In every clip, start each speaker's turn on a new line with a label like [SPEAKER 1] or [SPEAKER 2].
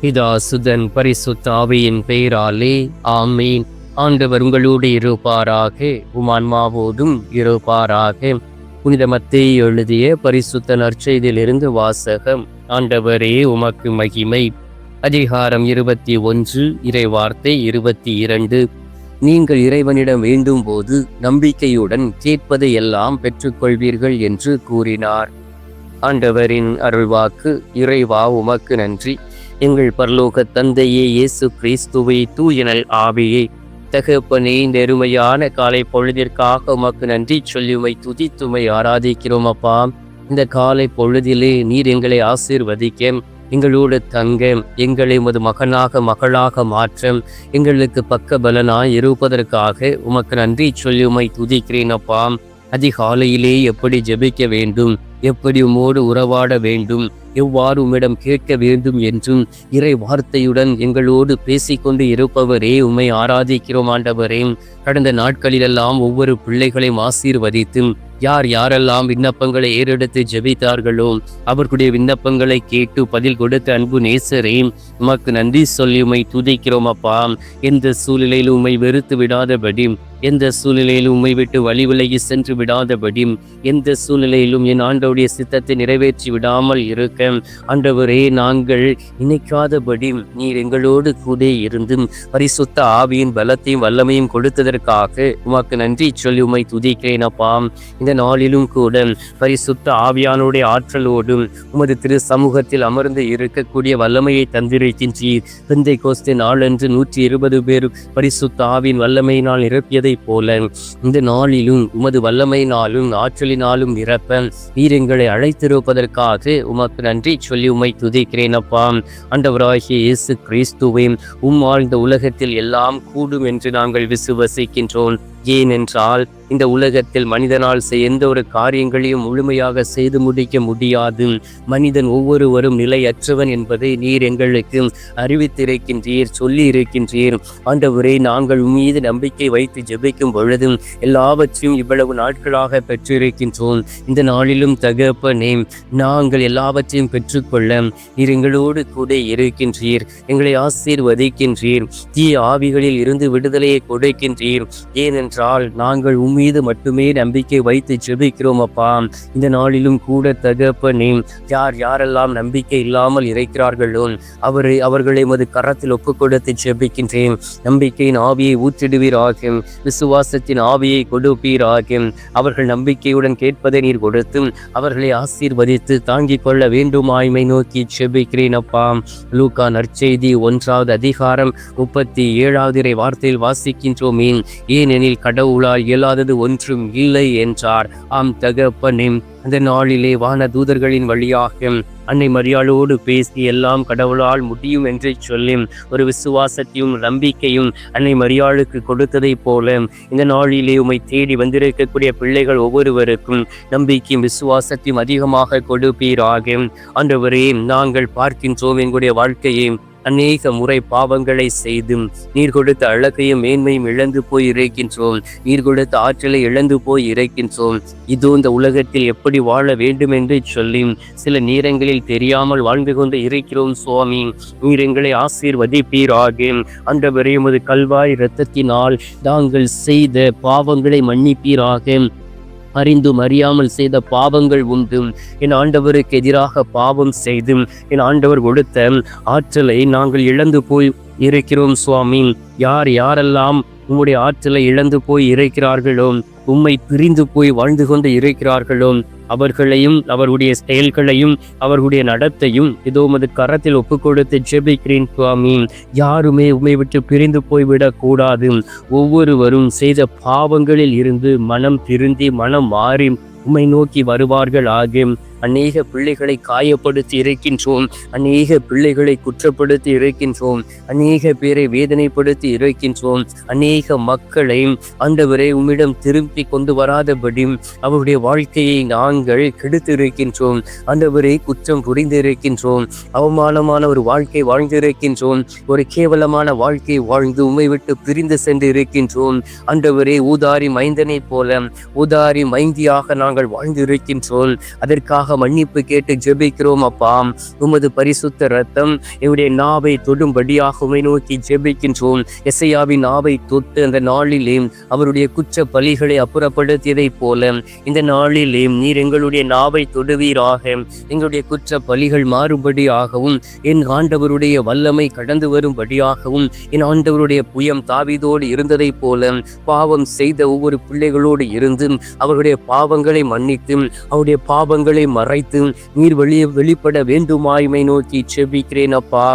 [SPEAKER 1] பிதா சுதன் பரிசுத்த ஆவியின் பெயராலே ஆமீன். ஆண்டவர் உங்களோடு இருப்பாராக, உமான்மாவோடும் இருப்பாராக. புனித மத்தேயு எழுதிய பரிசுத்த நற்செய்தியிலிருந்து வாசகம். ஆண்டவரே உமக்கு மகிமை. அதிகாரம் 21, இறைவார்த்தை 22. நீங்கள் இறைவனிடம் வேண்டும் போது நம்பிக்கையுடன் கேட்பதை எல்லாம் பெற்றுக்கொள்வீர்கள் என்று கூறினார். ஆண்டவரின் அருள்வாக்கு. இறைவா உமக்கு நன்றி. எங்கள் பரலோக தந்தையே, இயேசு கிறிஸ்துவை, தூயனல் ஆவியே, தகப்பனே, இந்த அருமையான காலை பொழுதிற்காக உமக்கு நன்றி சொல்லி உமை துதித்துமை ஆராதிக்கிறோம். அப்பா, இந்த காலை பொழுதிலே நீர் எங்களை ஆசீர்வதிக்க, எங்களோடு தங்க, எங்களை உமது மகளாக மாற்ற, எங்களுக்கு பக்க பலனாய் இருப்பதற்காக உமக்கு நன்றி சொல்லி உமை துதிக்கிறேன். அப்பா, அதிகாலையிலே எப்படி ஜெபிக்க வேண்டும், எப்படி உம்மோடு உறவாட வேண்டும், எவ்வாறு உம்மிடம் கேட்க வேண்டும் என்றும் இறை வார்த்தையுடன் எங்களோடு பேசிக்கொண்டு இருப்பவரே உம்மை ஆராதிக்கிறோம். ஆண்டவரே, கடந்த நாட்களிலெல்லாம் ஒவ்வொரு பிள்ளைகளையும் ஆசீர்வதித்தும் யாரெல்லாம் விண்ணப்பங்களை ஏறெடுத்து ஜெபித்தார்களோ அவர்களுடைய விண்ணப்பங்களை கேட்டு பதில் கொடுத்த அன்பு நேசரே, உமக்கு நன்றி சொல்லி உம்மை துதிக்கிறோம். அப்பா, எந்த சூழ்நிலையில் உம்மை வெறுத்து விடாதபடி, எந்த சூழ்நிலையிலும் உம்மை விட்டு வழி விலகி சென்று விடாதபடி, எந்த சூழ்நிலையிலும் என் ஆண்டவருடைய சித்தத்தை நிறைவேற்றி விடாமல் இருக்க ஆண்டவரே நாங்கள் நினைக்காதபடி நீர் எங்களோடு கூட இருந்தும் பரிசுத்த ஆவியின் பலத்தையும் வல்லமையும் கொடுத்ததற்காக உமக்கு நன்றி சொல்லி உம்மை துதிக்கிறேன். அப்பா, இந்த நாளிலும் கூட பரிசுத்த ஆவியானுடைய ஆற்றலோடும் உமது திரு சமூகத்தில் அமர்ந்து இருக்கக்கூடிய வல்லமையை தந்திருக்கின்றீர். பெந்தைக்கோஸ்து நாளன்று 120 பேர் பரிசுத்த ஆவியின் வல்லமையினால் நிரப்பியதை போல இந்த நாளிலும் உமது வல்லமையினாலும் ஆற்றலினாலும் நிரப்ப நீர் எங்களை அழைத்திருப்பதற்காக உமக்கு நன்றி சொல்லி உம்மை துதிக்கிறேன். அப்பா, ஆண்டவராகிய இயேசு கிறிஸ்துவே, உம்மால் இந்த உலகத்தில் எல்லாம் கூடும் என்று நாங்கள் விசுவசிக்கின்றோம். ஏனென்றால் இந்த உலகத்தில் மனிதனால் எந்த ஒரு காரியங்களையும் முழுமையாக செய்து முடிக்க முடியாது. மனிதன் ஒவ்வொருவரும் நிலையற்றவன் என்பதை நீர் எங்களுக்கு அறிவித்திருக்கின்றீர், சொல்லி இருக்கின்றீர். ஆண்டவரே, நாங்கள் மீது நம்பிக்கை வைத்து ஜெபிக்கும் பொழுதும் எல்லாவற்றையும் இவ்வளவு நாட்களாக பெற்றிருக்கின்றோம். இந்த நாளிலும் தகப்பனே, நாங்கள் எல்லாவற்றையும் பெற்றுக்கொள்ள நீர் எங்களோடு கூட இருக்கின்றீர், எங்களை ஆசீர்வதிக்கின்றீர், தீய ஆவிகளில் இருந்து விடுதலையை கொடுக்கின்றீர். ஏனென்றால் நாங்கள் உம்மீது மட்டுமே நம்பிக்கை வைத்து ஜெபிக்கிறோம். அப்பா, இந்த நாளிலும் கூட தகப்பனே, யாரெல்லாம் நம்பிக்கை இல்லாமல் இருக்கிறார்களோ அவர்களை உமது கரத்தில் ஒப்புக் கொடுத்து ஜெபிக்கின்றேன். நம்பிக்கையின் ஆவியை ஊற்றிடுவீராக, விசுவாசத்தின் ஆவியை கொடுப்பீராக. அவர்கள் நம்பிக்கையுடன் கேட்பதை நீர் கொடுத்து அவர்களை ஆசீர்வதித்து தாங்கிக் கொள்ள வேண்டுமாய்மை நோக்கி ஜெபிக்கிறேன். அப்பா, லூக்கா நற்செய்தி 1 அதிகாரம் 37 வார்த்தையில் வாசிக்கின்றோமே, ஏனெனில் கடவுளால் இயலாதது ஒன்றும் இல்லை என்றார். ஆம் தகப்பனே, அந்த நாளிலே வான தூதர்களின் வழியாக அன்னை மரியாளோடு பேசி எல்லாம் கடவுளால் முடியும் என்று சொல்லி ஒரு விசுவாசத்தையும் நம்பிக்கையும் அன்னை மரியாளுக்கு கொடுத்ததை போல இந்த நாளிலே உம்மை தேடி வந்திருக்கக்கூடிய பிள்ளைகள் ஒவ்வொருவருக்கும் நம்பிக்கையும் விசுவாசத்தையும் அதிகமாக கொடுப்பீராக. ஆண்டவரே, நாங்கள் பார்க்கின்றோம் எங்களுடைய வாழ்க்கையை அநேக முறை பாவங்களை செய்தும் நீர் கொடுத்த அழகையும் மேன்மையும் இழந்து போய் இருக்கின்றோம். நீர் கொடுத்த ஆற்றலை இழந்து போய் இருக்கின்றோம். இதோ இந்த உலகத்தில் எப்படி வாழ வேண்டும் என்று சொல்லி சில நேரங்களில் தெரியாமல் வாழ்ந்து கொண்டு இருக்கிறோம். சுவாமி, நீர் எங்களை ஆசீர்வதிப்பீராக. ஆண்டவரே, உமது கல்வாய் இரத்தத்தினால் நாங்கள் செய்த பாவங்களை மன்னிப்பீராக. அறிந்தும் அறியாமல் செய்த பாவங்கள் உண்டு. என் ஆண்டவருக்கு எதிராக பாவம் செய்தும் என் ஆண்டவர் கொடுத்த ஆற்றலை நாங்கள் இழந்து போய் இருக்கிறோம். சுவாமி, யாரெல்லாம் உம்முடைய ஆற்றலை இழந்து போய் இருக்கிறார்களோ, உம்மை பிரிந்து போய் வாழ்ந்து கொண்டு இருக்கிறார்களோ, அவர்களையும் அவருடைய செயல்களையும் அவர்களுடைய நடத்தையும் இதோ உமது கரத்தில் ஒப்புக் கொடுத்து ஜெபிக்கிறேன். சுவாமி, யாருமே உம்மை விட்டு பிரிந்து போய்விடக் கூடாது. ஒவ்வொருவரும் செய்த பாவங்களில் இருந்து மனம் திருந்தி மனம் மாறி உம்மை நோக்கி வருவார்கள் ஆகும். அநேக பிள்ளைகளை காயப்படுத்தி இருக்கின்றோம், அநேக பிள்ளைகளை குற்றப்படுத்தி இருக்கின்றோம், அநேக பேரை வேதனைப்படுத்தி இருக்கின்றோம், அநேக மக்களை ஆண்டவரே உம்மிடம் திரும்பி கொண்டு வராதபடி அவருடைய வாழ்க்கையை நாங்கள் கெடுத்து இருக்கின்றோம். ஆண்டவரே, குற்றம் புரிந்திருக்கின்றோம், அவமானமான ஒரு வாழ்க்கை வாழ்ந்திருக்கின்றோம், ஒரு கேவலமான வாழ்க்கை வாழ்ந்து உம்மை விட்டு பிரிந்து சென்று இருக்கின்றோம். ஆண்டவரே, ஊதாரி மைந்தனை போல ஊதாரி மைந்தியாக நாங்கள் வாழ்ந்திருக்கின்றோம். அதற்காக உமக்காக மன்னிப்பு கேட்டு ஜெபிக்கிறோம் அப்பா. உமது பரிசுத்த இரத்தம் என்னுடைய நாவை தொடும்படியாக உம்மை நோக்கி ஜெபிக்கின்றோம். எசையாவின் நாவை தொட்டு அந்த நாளிலே அவருடைய குற்ற பலிகளை அப்புறப்படுத்தியதைப் போல இந்த நாளிலே நீர் எங்களுடைய நாவை தொடுவீராக. எங்களுடைய குற்ற பலிகள் மாறுபடியாகவும் என் ஆண்டவருடைய வல்லமை கடந்து வரும்படியாகவும் என் ஆண்டவருடைய புயம் தாவீதோடு இருந்ததைப் போல பாவம் செய்த ஒவ்வொரு பிள்ளைகளோடு இருந்து அவருடைய பாவங்களை மன்னித்து அவருடைய பாவங்களை மறைத்து நீர் வெளிப்பட வேண்டுமாய்மை நோக்கி செபிக்கிறேன் அப்பா.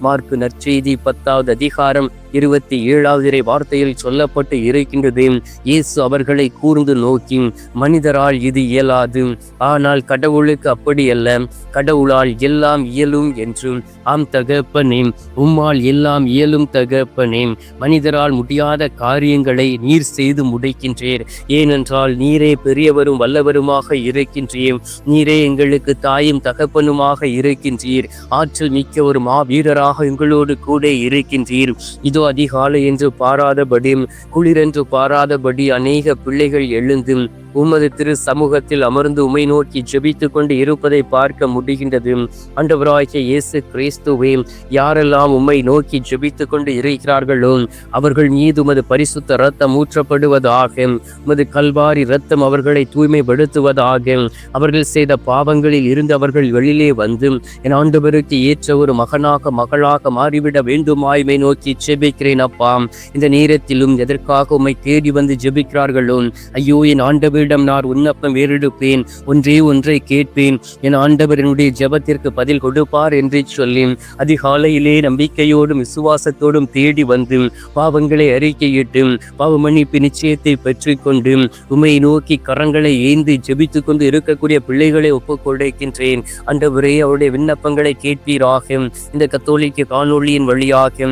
[SPEAKER 1] மார்க்கு நற்செய்தி 10வது அதிகாரம் 27வது வார்த்தையில் சொல்லப்பட்டு இருக்கின்றது. இயேசு அவர்களை கூர்ந்து நோக்கி, மனிதரால் இது இயலாது, ஆனால் கடவுளுக்கு அப்படி அல்ல, கடவுளால் எல்லாம் இயலும் என்றும். ஆம் தகப்பனே, உம்மால் எல்லாம் இயலும் தகப்பனே. மனிதரால் முடியாத காரியங்களை நீர் செய்து முடிக்கின்றீர். ஏனென்றால் நீரே பெரியவரும் வல்லவருமாக இருக்கின்றீர். நீரே எங்களுக்கு தாயும் தகப்பனுமாக இருக்கின்றீர். ஆற்றல் மிக்க ஒரு மாவீரராக எங்களோடு கூட இருக்கின்றீர். இதோ அதிகாலை என்று பாராதபடி, குளிரென்று பாராதபடி அநேக பிள்ளைகள் எழுந்து உமது திரு சமூகத்தில் அமர்ந்து உமை நோக்கி ஜெபித்து கொண்டு இருப்பதை பார்க்க முடிகின்றது. ஆண்டவராகிய இயேசு கிறிஸ்துவே, யாரெல்லாம் உம்மை நோக்கி ஜெபித்து கொண்டு இருக்கிறார்களோ அவர்கள் மீது உமது பரிசுத்த இரத்தம் ஊற்றப்படுவதாக. உமது கல்வாரி இரத்தம் அவர்களை தூய்மைப்படுத்துவதாக. அவர்கள் செய்த பாவங்களில் இருந்து அவர்கள் வெளியிலே வந்து என் ஆண்டவருக்கு ஏற்ற ஒரு மகனாக மகளாக மாறிவிட வேண்டுமாய்மை நோக்கி ஜெபிக்கிறேன் அப்பா. இந்த நேரத்திலும் எதற்காக உம்மை தேடி வந்து ஜெபிக்கிறார்களோ, ஐயோ என் ஆண்டவர் நான் விண்ணப்பம் ஏறெடுப்பேன், ஒன்றை கேட்பேன், என் ஆண்டவர் என்னுடைய ஜெபத்திற்கு பதில் கொடுப்பார் என்று சொல்லி அதிகாலையிலே நம்பிக்கையோடும் விசுவாசத்தோடும் தேடி வந்து பாவங்களை அறிக்கையிட்டு பாவ மன்னிப்பு நிச்சயத்தை பெற்றுக்கொண்டு உம்மை நோக்கி கரங்களை ஏந்தி ஜெபித்து கொண்டு இருக்கக்கூடிய பிள்ளைகளை ஒப்புக்கொடுக்கின்றேன். ஆண்டவரே, அவருடைய விண்ணப்பங்களை கேட்பீராக. இந்த கத்தோலிக்க காணொளியின் வழியாக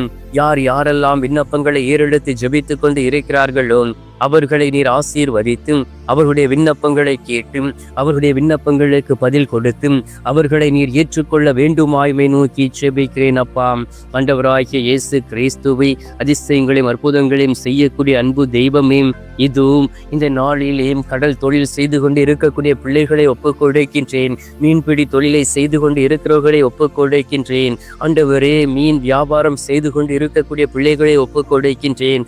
[SPEAKER 1] யாரெல்லாம் விண்ணப்பங்களை ஏறெடுத்து ஜெபித்து கொண்டு இருக்கிறார்களோ அவர்களை நீர் ஆசீர்வதித்து அவர்களுடைய விண்ணப்பங்களை கேட்டு அவர்களுடைய விண்ணப்பங்களுக்கு பதில் கொடுத்து அவர்களை நீர் ஏற்றுக்கொள்ள வேண்டுமாய்மை நோக்கி ஜெபிக்கிறேன் அப்பா. ஆண்டவராகிய இயேசு கிறிஸ்துவை அதிசயங்களையும் அற்புதங்களையும் செய்யக்கூடிய அன்பு தெய்வமே, இதுவும் இந்த நாளிலேயும் கடல் தொழில் செய்து கொண்டு இருக்கக்கூடிய பிள்ளைகளை ஒப்புக்கொடுக்கின்றேன். மீன்பிடி தொழிலை செய்து கொண்டு இருக்கிறவர்களை ஒப்புக்கொடுக்கின்றேன். ஆண்டவரே, மீன் வியாபாரம் செய்து கொண்டு இருக்கக்கூடிய பிள்ளைகளை ஒப்புக்கொடுக்கின்றேன்.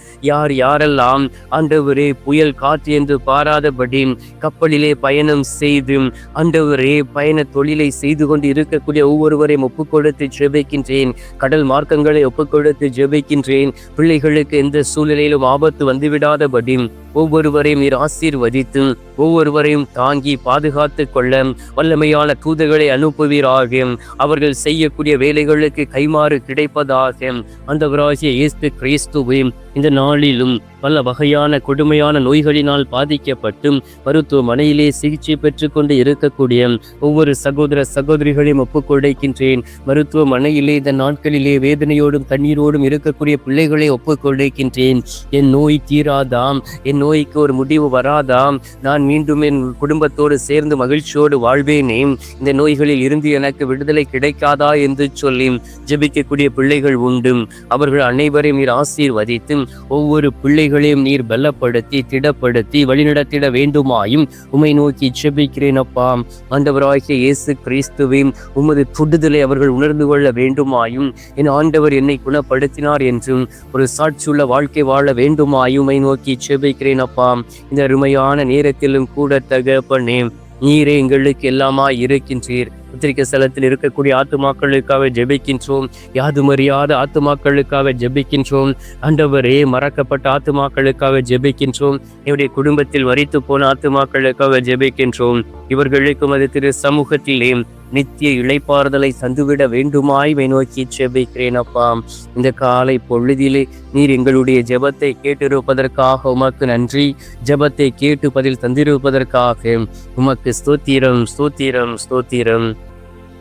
[SPEAKER 1] யாரெல்லாம் ஆண்டவரே புயல் காற்று என்று பாராதபடி கப்பலிலே பயணம் செய்து ஆண்டவரே பயண தொழிலை செய்து கொண்டு இருக்கக்கூடிய ஒவ்வொருவரையும் ஒப்புக்கொடுத்து ஜெபிக்கின்றேன். கடல் மார்க்கங்களை ஒப்புக்கொடுத்து ஜெபிக்கின்றேன். பிள்ளைகளுக்கு எந்த சூழ்நிலையிலும் ஆபத்து வந்துவிடாதபடி ஒவ்வொருவரையும் நீர் ஆசீர்வதித்து ஒவ்வொருவரையும் தாங்கி பாதுகாத்து கொள்ள வல்லமையான தூதர்களை அனுப்புவீராக. அவர்கள் செய்யக்கூடிய வேலைகளுக்கு கைமாறு கிடைப்பதாக. ஆண்டவராகிய இயேசு கிறிஸ்துவே, இந்த நாளிலும் பல வகையான கொடுமையான நோய்களினால் பாதிக்கப்பட்டு மருத்துவமனையிலே சிகிச்சை பெற்று கொண்டு இருக்கக்கூடிய ஒவ்வொரு சகோதர சகோதரிகளையும் ஒப்புக்கொடுக்கின்றேன். மருத்துவமனையிலே இந்த நாட்களிலே வேதனையோடும் கண்ணீரோடும் இருக்கக்கூடிய பிள்ளைகளை ஒப்புக்கொடுக்கின்றேன். என் நோய் தீராதாம், என் நோய்க்கு ஒரு முடிவு வராதாம், நான் மீண்டும் என் குடும்பத்தோடு சேர்ந்து மகிழ்ச்சியோடு வாழ்வேனே, இந்த நோய்களில் இருந்து எனக்கு விடுதலை கிடைக்காதா என்று சொல்லி ஜெபிக்கக்கூடிய பிள்ளைகள் உண்டு. அவர்கள் அனைவரையும் நீர் ஆசீர்வதித்து ஒவ்வொரு பிள்ளைகளையும் நீர் பலப்படுத்தி திடப்படுத்தி வழிநடத்திட வேண்டுமாயும் உம்மை நோக்கி ஜெபிக்கிறேன் அப்பா. ஆண்டவராகிய இயேசு கிறிஸ்துவே, உமது தொடுதலை அவர்கள் உணர்ந்து கொள்ள வேண்டுமாயும் என் ஆண்டவர் என்னை குணப்படுத்தினார் என்றும் ஒரு சாட்சியுள்ள வாழ்க்கை வாழ வேண்டுமாயும் உம்மை நோக்கி ஜெபிக்கிறேன் அப்பா. இந்த அருமையான நேரத்திலும் கூட தகப்பனே, நீரே எங்களுக்கு எல்லாமா இருக்கின்றீர். பத்திரிகை ஸ்தலத்தில் இருக்கக்கூடிய ஆத்துமாக்களுக்காக ஜெபிக்கின்றோம். யாதுமறியாத ஆத்துமாக்களுக்காக ஜெபிக்கின்றோம். ஆண்டவரே, மறக்கப்பட்ட ஆத்துமாக்களுக்காக ஜெபிக்கின்றோம். என்னுடைய குடும்பத்தில் வரித்து போன ஆத்துமாக்களுக்காக ஜெபிக்கின்றோம். இவர்களுக்கும் அது திரு சமூகத்திலே நித்திய இளைப்பாறுதலை தந்துவிட வேண்டுமாய் நோக்கி ஜெபிக்கிறேன் அப்பா. இந்த காலை பொழுதிலே நீர் எங்களுடைய ஜெபத்தை கேட்டிருப்பதற்காக உமக்கு நன்றி. ஜெபத்தை கேட்டு பதில் தந்திருப்பதற்காக உமக்கு ஸ்தோத்திரம் ஸ்தோத்திரம் ஸ்தோத்திரம்.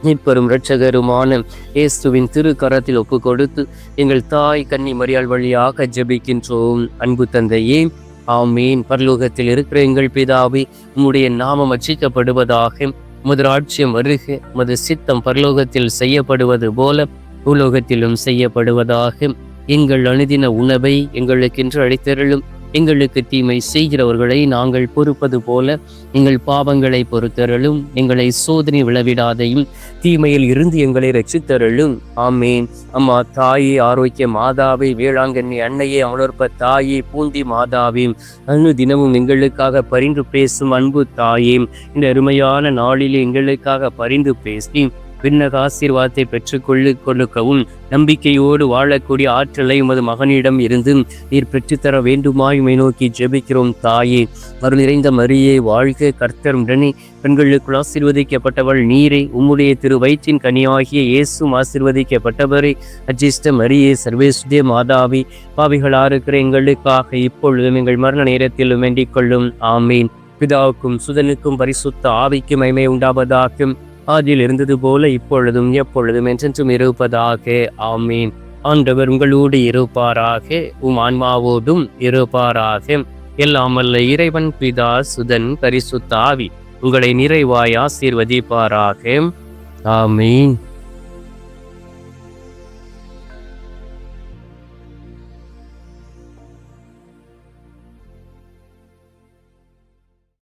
[SPEAKER 1] மீட்பரும் இரட்சகருமான இயேசுவின் திருக்கரத்தில் ஒப்பு கொடுத்து எங்கள் தாய் கன்னி மரியாள் வழியாக ஜெபிக்கின்றோம். அன்பு தந்தையே, ஆமீன். பரலோகத்தில் இருக்கிற எங்கள் பிதாவே, உம்முடைய நாமம் அர்ச்சிக்கப்படுவதாக. உமது ராஜ்யம் வருக. உமது சித்தம் பரலோகத்தில் செய்யப்படுவது போல பூலோகத்திலும் செய்யப்படுவதாக. எங்கள் அனுதின உணவை எங்களுக்கென்று அளித்தருளும். எங்களுக்கு தீமை செய்கிறவர்களை நாங்கள் பொறுப்பது போல எங்கள் பாவங்களை பொறுத்தருளும். எங்களை சோதனை விழவிடாதையும் தீமையில் இருந்து எங்களை ரட்சித்தருளும். ஆமேன். அம்மா தாயே, ஆரோக்கிய மாதாவே, வேளாங்கண்ணி அன்னையே, அமலோற்ப தாயே, பூந்தி மாதாவே, தினமும் எங்களுக்காக பரிந்து பேசும் அன்பு தாயே, இந்த அருமையான நாளில் எங்களுக்காக பரிந்து பேசி விண்ணக ஆசீர்வாதத்தை கொடுக்கவும் நம்பிக்கையோடு வாழக்கூடிய ஆற்றலை உமது மகனிடம் இருந்து நீர் பெற்றுத்தர வேண்டுமாய் நோக்கி ஜெபிக்கிறோம். தாயே, அருள் நிறைந்த மரியே வாழ்க, கர்த்தர் உடனே பெண்களுக்குள் ஆசீர்வதிக்கப்பட்டவள் நீரே, உம்முடைய திரு வயிற்றின் கனியாகிய இயேசும் ஆசீர்வதிக்கப்பட்டவரே. அஜிஷ்ட மரியே, சர்வேசுதே மாதாவி, பாவிகளா இருக்கிற எங்களுக்காக இப்பொழுதும் எங்கள் மரண நேரத்திலும் வேண்டிக் கொள்ளும். ஆமீன். பிதாவுக்கும் சுதனுக்கும் பரிசுத்த ஆவிக்கும் மகிமை உண்டாவதாகும். அதில் இருந்தது போல இப்பொழுதும் எப்பொழுதும் என்றென்றும் இருப்பதாக. ஆமீன். ஆண்டவர் உங்களோடு இருப்பாராக, உம் ஆன்மாவோடும் இருப்பாராக. எல்லாம் வல்ல இறைவன் பிதா, சுதன், பரிசுத்த ஆவி உங்களை நிறைவாய் ஆசீர்வதிப்பாராக. ஆமீன்.